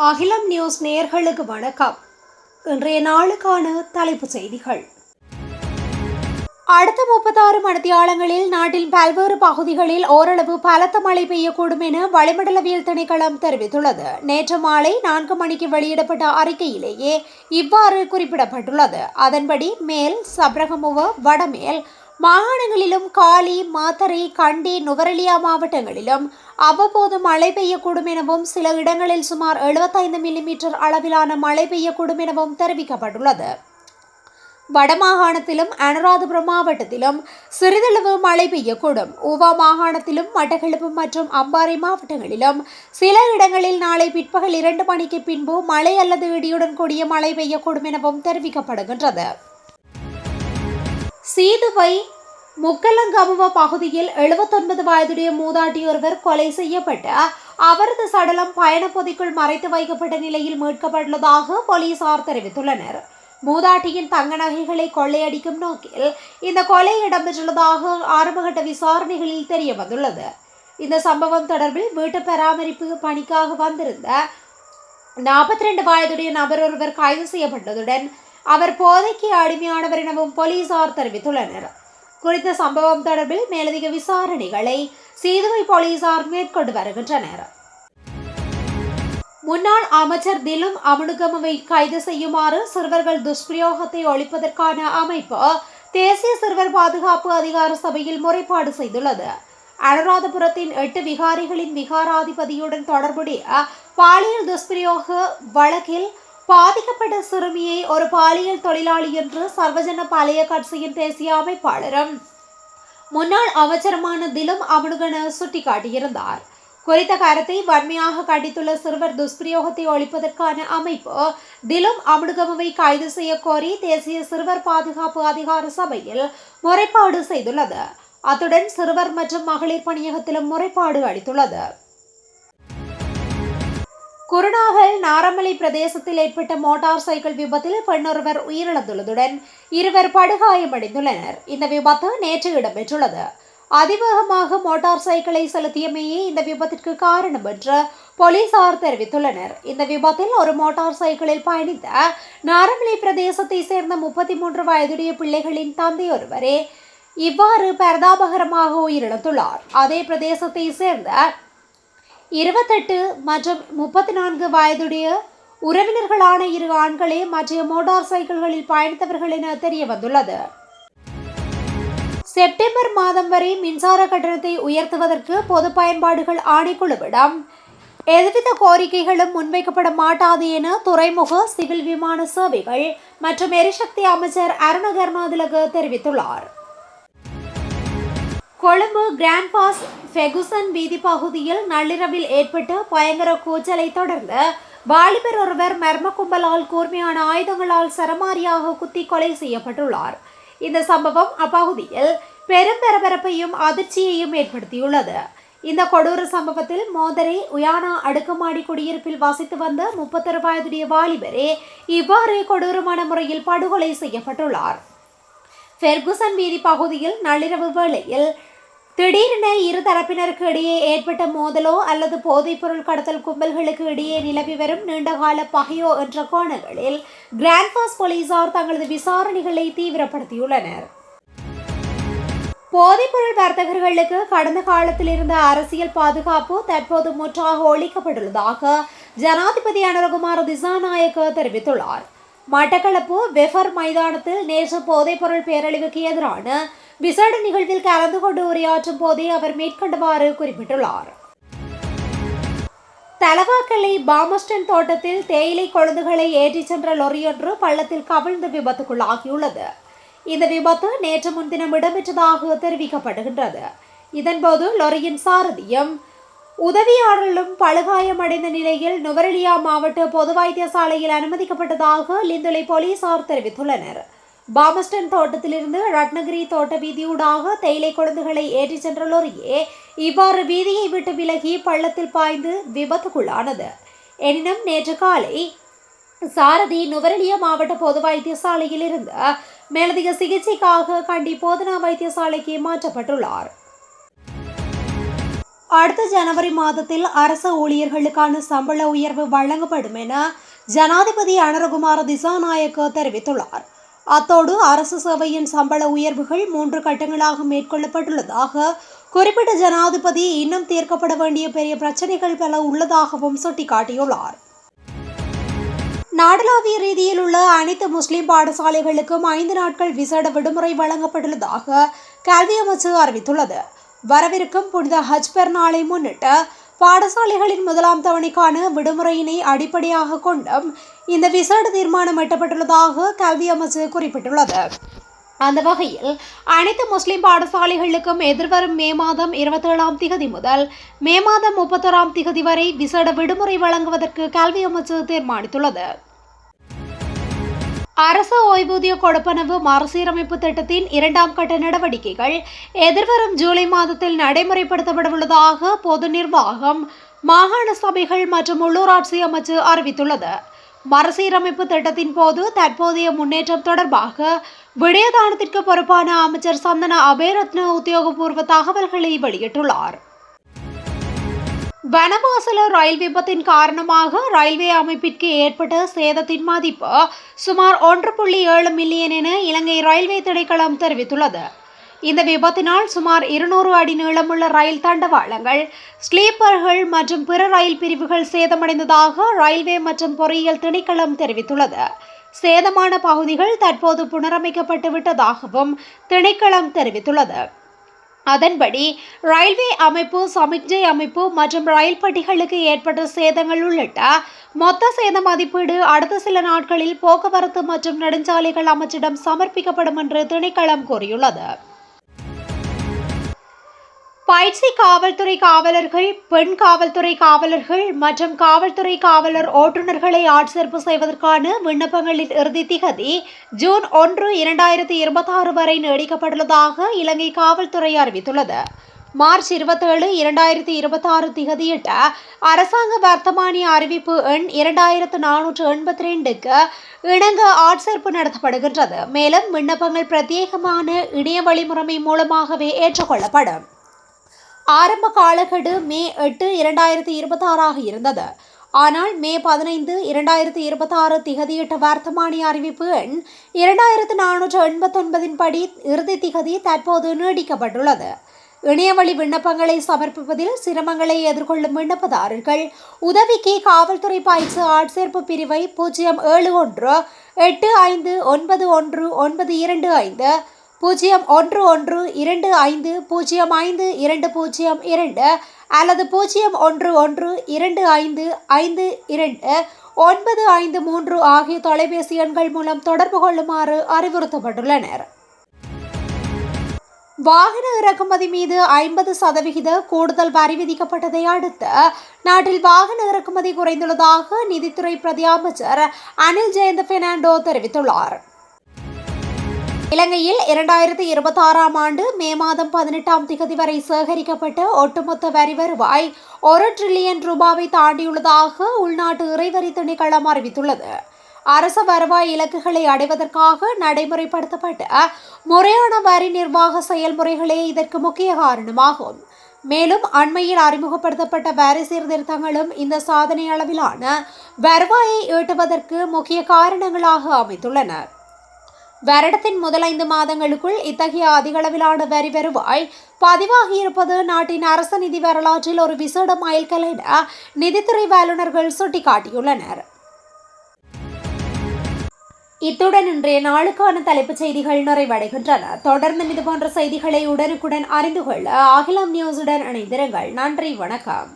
அகிலம் நியூஸ் நேயர்களுக்கு வணக்கம். இன்றைய நாளுக்கான தலைப்புச் செய்திகள். அடுத்த 36 மணித்தியாலங்களில் நாட்டின் பல்வேறு பகுதிகளில் ஓரளவு பலத்த மழை பெய்யக்கூடும் என வளிமண்டலவியல் திணைக்களம் தெரிவித்துள்ளது. நேற்று மாலை 4 மணிக்கு வெளியிடப்பட்ட அறிக்கையிலேயே இவ்வாறு குறிப்பிடப்பட்டுள்ளது. அதன்படி மேல் சப்ரகமுவ வடமேல் மாகாணங்களிலும் காலி, மாத்தறை, கண்டி, நுவரெலியா மாவட்டங்களிலும் அவ்வப்போது மழை பெய்யக்கூடும் எனவும் சில இடங்களில் சுமார் 75 மில்லிமீட்டர் அளவிலான மழை பெய்யக்கூடும் எனவும் தெரிவிக்கப்பட்டுள்ளது. வடமாகாணத்திலும் அனுராதபுரம் மாவட்டத்திலும் சிறிதளவு மழை பெய்யக்கூடும். ஊவா மாகாணத்திலும் மட்டக்களப்பு மற்றும் அம்பாறை மாவட்டங்களிலும் சில இடங்களில் நாளை பிற்பகல் 2 மணிக்கு பின்பு மழை அல்லது இடியுடன் கூடிய மழை பெய்யக்கூடும் எனவும் தெரிவிக்கப்படுகின்றது. சீதுவை முக்கலங்கமுவ பகுதியில் 79 வயதுடைய மூதாட்டி ஒருவர் கொலை செய்யப்பட்டு அவரது சடலம் பயணப்பொதிக்குள் மறைத்து வைக்கப்பட்ட நிலையில் மீட்கப்பட்டுள்ளதாக போலீசார் தெரிவித்துள்ளனர். மூதாட்டியின் தங்க நகைகளை கொள்ளையடிக்கும் நோக்கில் இந்த கொலை இடம்பெற்றுள்ளதாக ஆரம்பகட்ட விசாரணைகளில் தெரிய வந்துள்ளது. இந்த சம்பவம் தொடர்பில் வீட்டு பராமரிப்பு பணிக்காக வந்திருந்த 42 வயதுடைய நபர் ஒருவர் கைது செய்யப்பட்டதுடன் அவர் போதைக்கு அடிமையானவர் எனவும் போலீசார் தெரிவித்துள்ளனர். குறித்த சம்பவம் தொடர்பில் மேலதிக விசாரணைகளை சீதுவை போலீசார் மேற்கொண்டு வருகின்றனர். முன்னாள் அமைச்சர் திலும் அமனுகமவை கைது செய்யுமாறு சிறுவர்கள் துஷ்பிரயோகத்தை ஒழிப்பதற்கான அமைப்பு தேசிய சிறுவர் பாதுகாப்பு அதிகார சபையில் முறைப்பாடு செய்துள்ளது. அனுராதபுரத்தின் 8 விகாரிகளின் விகாராதிபதியுடன் தொடர்புடைய பாலியல் துஷ்பிரயோக வழக்கில் பாதிக்கப்பட்ட சிறுமியை ஒரு பாலியல் தொழிலாளி என்று சர்வஜன பாளைய கட்சியின் தேசிய அமைப்பாளரும் முன்னாள் அமைச்சருமான திலும் அமனுகன சுட்டிக்காட்டியிருந்தார். குறித்த கருத்தை வன்மையாக கண்டித்துள்ள சிறுவர் துஷ்பிரயோகத்தை ஒழிப்பதற்கான அமைப்பு திலும் அமனுகமவை கைது செய்ய கோரி தேசிய சிறுவர் பாதுகாப்பு அதிகார சபையில் முறைப்பாடு செய்துள்ளது. அத்துடன் சிறுவர் மற்றும் மகளிர் பணியகத்திலும் முறைப்பாடு அளித்துள்ளது. குருநாகல் நாரமலை பிரதேசத்தில் ஏற்பட்ட மோட்டார் சைக்கிள் விபத்தில் பெண்ணொருவர் உயிரிழந்துள்ளதுடன் 2 படுகாயமடைந்துள்ளனர். இந்த விபத்து நேற்று இடம்பெற்றுள்ளது. அதிவேகமாக மோட்டார் சைக்கிளை செலுத்தியமையே இந்த விபத்திற்கு காரணம் என்று போலீசார் தெரிவித்துள்ளனர். இந்த விபத்தில் ஒரு மோட்டார் சைக்கிளில் பயணித்த நாரமலை பிரதேசத்தை சேர்ந்த 33 வயதுடைய பிள்ளைகளின் தந்தை ஒருவரே இவ்வாறு பரிதாபகரமாக உயிரிழந்துள்ளார். அதே பிரதேசத்தை சேர்ந்த 28 மற்றும் 34 வயதுடைய உறவினர்களான 2 ஆண்களே மற்ற மோட்டார் சைக்கிள்களில் பயணித்தவர்கள் என தெரிய வந்துள்ளது. செப்டம்பர் மாதம் வரை மின்சார கட்டணத்தை உயர்த்துவதற்கு பொது பயன்பாடுகள் ஆணைக்குழுவிடம் எதுவித கோரிக்கைகளும் முன்வைக்கப்பட மாட்டாது என துறைமுக, சிவில் விமான சேவைகள் மற்றும் எரிசக்தி அமைச்சர் அருண கருணாதிலக தெரிவித்துள்ளார். கொழும்பு கிராண்ட் பாஸ் ஃபெகுசன் வீதி பகுதியில் நள்ளிரவில் ஏற்பட்ட பயங்கர கூச்சலை தொடர்ந்து வாலிபர் ஒருவர் மர்ம கும்பலால் கூர்மையான ஆயுதங்களால் சரமாரியாக குத்தி கொலை செய்யப்பட்டுள்ளார். இந்த சம்பவம் அப்பகுதியில் பெரும் பரபரப்பையும் அதிர்ச்சியையும் ஏற்படுத்தியுள்ளது. இந்த கொடூர சம்பவத்தில் மோதரை உயானா அடுக்குமாடி குடியிருப்பில் வசித்து வந்த 31 வயதுடைய வாலிபரே இவ்வாறு கொடூரமான முறையில் படுகொலை செய்யப்பட்டுள்ளார். ஃபெர்குசன் வீதி பகுதியில் நள்ளிரவு வேளையில் திடீரென 2 தரப்பினருக்கு இடையே ஏற்பட்ட மோதலோ அல்லது போதைப்பொருள் கடத்தல் கும்பல்களுக்கு இடையே நிலவி வரும் நீண்டகால பகையோ என்ற கோணங்களில் கிராண்ட் பாஸ் போலீசார் தங்களது விசாரணைகளை தீவிரப்படுத்தியுள்ளனர். போதைப்பொருள் வர்த்தகர்களுக்கு கடந்த காலத்தில் இருந்த அரசியல் பாதுகாப்பு தற்போது முற்றாக ஒழிக்கப்பட்டுள்ளதாக ஜனாதிபதி அனுரகுமார திசாநாயக்க தெரிவித்துள்ளார். மட்டக்களப்பு வெஃபர் மைதானத்தில் நேற்று போதைப்பொருள் பேரழிவுக்கு எதிரான விசேட நிகழ்வில் கலந்து கொண்டு உரையாற்றும் போதே அவர் மேற்கண்டவாறு குறிப்பிட்டுள்ளார். தலவாக்கலை பாமஸ்டன் தோட்டத்தில் தேயிலை கொழுந்துகளை ஏற்றிச் சென்ற லொரியொன்று பள்ளத்தில் கவிழ்ந்து விபத்துக்குள்ளாகியுள்ளது. இந்த விபத்து நேற்று முன்தினம் இடம்பெற்றதாக தெரிவிக்கப்படுகின்றது. இதன்போது லொரியின் சாரதியும் உதவியாளர்களும் படுகாயமடைந்த நிலையில் நுவரெலியா மாவட்ட பொது வைத்தியசாலையில் அனுமதிக்கப்பட்டதாக லிந்துலை போலீசார் தெரிவித்துள்ளனர். பாமஸ்டன் தோட்டத்திலிருந்து ரத்னகிரி தோட்ட வீதியூடாக தேயிலை கொழுந்துகளை ஏற்றிச் சென்ற லொரியே இவ்வாறு வீதியை விட்டு விலகி பள்ளத்தில் பாய்ந்து விபத்துக்குள்ளானது. எனினும் நேற்று காலை சாரதி நுவரெலியா மாவட்ட பொது வைத்தியசாலையில் இருந்து மேலதிக சிகிச்சைக்காக கண்டி போதனா வைத்தியசாலைக்கு மாற்றப்பட்டுள்ளார். அடுத்த ஜனவரி மாதத்தில் அரசு ஊழியர்களுக்கான சம்பள உயர்வு வழங்கப்படும் என ஜனாதிபதி அனுரகுமார திசாநாயக்க தெரிவித்துள்ளார். அத்தோடு அரசு சேவையின் சம்பள உயர்வுகள் 3 கட்டங்களாக மேற்கொள்ளப்பட்டுள்ளதாக குறிப்பிட்ட ஜனாதிபதி இன்னும் தீர்க்கப்பட வேண்டிய பெரிய பிரச்சனைகள் பல உள்ளதாகவும் சுட்டிக்காட்டியுள்ளார். நாடளாவிய ரீதியில் உள்ள அனைத்து முஸ்லிம் பாடசாலைகளுக்கும் 5 நாட்கள் விசேட விடுமுறை வழங்கப்பட்டுள்ளதாக கல்வி அமைச்சு அறிவித்துள்ளது. வரவிருக்கும் புனித ஹஜ் பெருநாளை முன்னிட்டு பாடசாலைகளின் முதலாம் தவணைக்கான விடுமுறையினை அடிப்படையாக கொண்டும் இந்த விசேட தீர்மானம் எட்டப்பட்டுள்ளதாக கல்வி அமைச்சு குறிப்பிட்டுள்ளது. அந்த வகையில் அனைத்து முஸ்லிம் பாடசாலைகளுக்கும் எதிர்வரும் மே மாதம் 27ஆம் திகதி முதல் மே மாதம் 31ஆம் திகதி வரை விசேட விடுமுறை வழங்குவதற்கு கல்வி அமைச்சு தீர்மானித்துள்ளது. அரசு ஓய்வூதிய கொடுப்பனவு மறுசீரமைப்பு திட்டத்தின் 2ஆம் கட்ட நடவடிக்கைகள் எதிர்வரும் ஜூலை மாதத்தில் நடைமுறைப்படுத்தப்படவுள்ளதாக பொது நிர்வாகம், மாகாண சபைகள் மற்றும் உள்ளூராட்சி அமைச்சு அறிவித்துள்ளது. மறுசீரமைப்பு திட்டத்தின் போது தற்போதைய முன்னேற்றம் தொடர்பாக விடயதானத்திற்கு பொறுப்பான அமைச்சர் சந்தன அபேரத்ன உத்தியோகபூர்வ தகவல்களை வெளியிட்டுள்ளார். வனவாசல ரயில் விபத்தின் காரணமாக ரயில்வே அமைப்பிற்கு ஏற்பட்ட சேதத்தின் மதிப்பு சுமார் 1.7 மில்லியன் என இலங்கை ரயில்வே திணைக்களம் தெரிவித்துள்ளது. இந்த விபத்தினால் சுமார் 200 அடி நீளமுள்ள ரயில் தண்டவாளங்கள், ஸ்லீப்பர்கள் மற்றும் பிற ரயில் பிரிவுகள் சேதமடைந்ததாக ரயில்வே மற்றும் பொறியியல் திணைக்களம் தெரிவித்துள்ளது. சேதமான பகுதிகள் தற்போது புனரமைக்கப்பட்டு விட்டதாகவும் திணைக்களம் தெரிவித்துள்ளது. அதன்படி ரயில்வே அமைப்பு, சமிக்ஞை அமைப்பு மற்றும் ரயில் பெட்டிகளுக்கு ஏற்பட்ட சேதங்கள் உள்ளிட்ட மொத்த சேத மதிப்பீடு அடுத்த சில நாட்களில் போக்குவரத்து மற்றும் நெடுஞ்சாலைகள் அமைச்சிடம் சமர்ப்பிக்கப்படும் என்று திணைக்களம் கூறியுள்ளது. பயிற்சி காவல்துறை காவலர்கள், பெண் காவல்துறை காவலர்கள் மற்றும் காவல்துறை காவலர் ஓட்டுநர்களை ஆட்சேர்ப்பு செய்வதற்கான விண்ணப்பங்களின் இறுதி திகதி ஜூன் 1, 2026 வரை நீடிக்கப்பட்டுள்ளதாக இலங்கை காவல்துறை அறிவித்துள்ளது. மார்ச் 27, 2026 திகதியிட்ட அரசாங்க வர்த்தமானிய அறிவிப்பு எண் 2482க்கு இணங்க ஆட்சேர்ப்பு நடத்தப்படுகின்றது. மேலும் விண்ணப்பங்கள் பிரத்யேகமான இணைய வழிமுறை மூலமாகவே ஏற்றுக்கொள்ளப்படும். ஆரம்ப காலக்கெடு மே 8, 2026 இருந்தது. ஆனால் மே 15, 2026 திகதியிட்ட வர்த்தமானிய அறிவிப்பு எண் 2489 படி இறுதி திகதி தற்போது நீடிக்கப்பட்டுள்ளது. இணையவழி விண்ணப்பங்களை சமர்ப்பிப்பதில் சிரமங்களை எதிர்கொள்ளும் விண்ணப்பதாரர்கள் உதவிக்கு காவல்துறை பயிற்சி ஆட்சேர்ப்பு பிரிவை 071 8591 925 011 25 05 அல்லது 011 25 52 953 ஆகிய தொலைபேசி எண்கள் மூலம் தொடர்பு கொள்ளுமாறு அறிவுறுத்தப்பட்டுள்ளனர். வாகன இறக்குமதி மீது 50% கூடுதல் வரி விதிக்கப்பட்டதை அடுத்து நாட்டில் வாகன இறக்குமதி குறைந்துள்ளதாக நிதித்துறை பிரதி அமைச்சர் அனில் ஜெயந்த பெர்னாண்டோ தெரிவித்துள்ளார். இலங்கையில் 2026ஆம் ஆண்டு மே மாதம் 18ஆம் திகதி வரை சேகரிக்கப்பட்ட ஒட்டுமொத்த வரி வருவாய் 1 டிரில்லியன் ரூபாவை தாண்டியுள்ளதாக உள்நாட்டு இறைவரி திணைக்களம் அறிவித்துள்ளது. அரச வருவாய் இலக்குகளை அடைவதற்காக நடைமுறைப்படுத்தப்பட்ட முறையான வரி நிர்வாக செயல்முறைகளே இதற்கு முக்கிய காரணமாகும். மேலும் அண்மையில் அறிமுகப்படுத்தப்பட்ட வரி சீர்திருத்தங்களும் இந்த சாதனை அளவிலான வருவாயை ஈட்டுவதற்கு முக்கிய காரணங்களாக அமைத்துள்ளன. வருடத்தின் முதல் 5 மாதங்களுக்குள் இத்தகைய அதிகளவிலான வரி வருவாய் பதிவாகியிருப்பது நாட்டின் அரச நிதி வரலாற்றில் ஒரு விசேட மைல்கல் என நிதித்துறை வல்லுநர்கள் சுட்டிக்காட்டியுள்ளனர். இத்துடன் இன்றைய நாளுக்கான தலைப்புச் செய்திகள் நிறைவடைகின்றன. தொடர்ந்து இதுபோன்ற செய்திகளை உடனுக்குடன் அறிந்து கொள்ள அகிலம் நியூஸுடன் இணைந்திருங்கள். நன்றி, வணக்கம்.